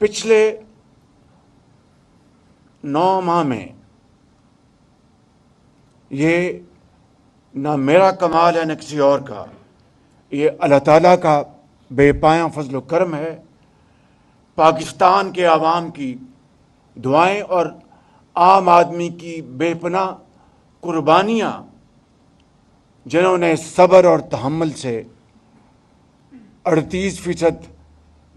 پچھلے 9 ماہ میں یہ نہ میرا کمال ہے نہ کسی اور کا، یہ اللہ تعالیٰ کا بے پایاں فضل و کرم ہے، پاکستان کے عوام کی دعائیں اور عام آدمی کی بے پناہ قربانیاں، جنہوں نے صبر اور تحمل سے 38%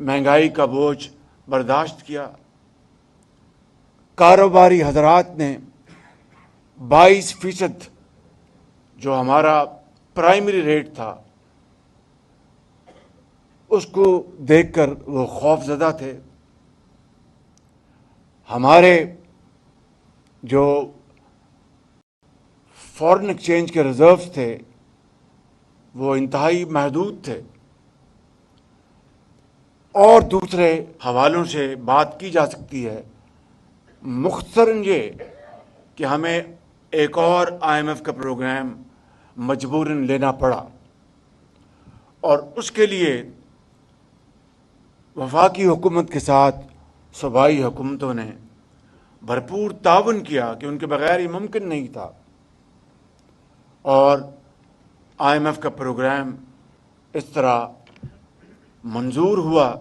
مہنگائی کا بوجھ برداشت کیا، کاروباری حضرات نے 22% جو ہمارا پرائمری ریٹ تھا اس کو دیکھ کر وہ خوف زدہ تھے، ہمارے جو فارن ایکسچینج کے ریزروز تھے وہ انتہائی محدود تھے، اور دوسرے حوالوں سے بات کی جا سکتی ہے۔ مختصراً یہ کہ ہمیں ایک اور IMF کا پروگرام مجبوراً لینا پڑا، اور اس کے لیے وفاقی حکومت کے ساتھ صوبائی حکومتوں نے بھرپور تعاون کیا کہ ان کے بغیر یہ ممکن نہیں تھا، اور IMF کا پروگرام اس طرح منظور ہوا۔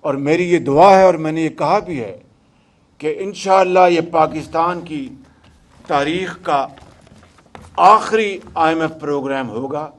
اور میری یہ دعا ہے، اور میں نے یہ کہا بھی ہے، کہ انشاءاللہ یہ پاکستان کی تاریخ کا آخری IMF پروگرام ہوگا۔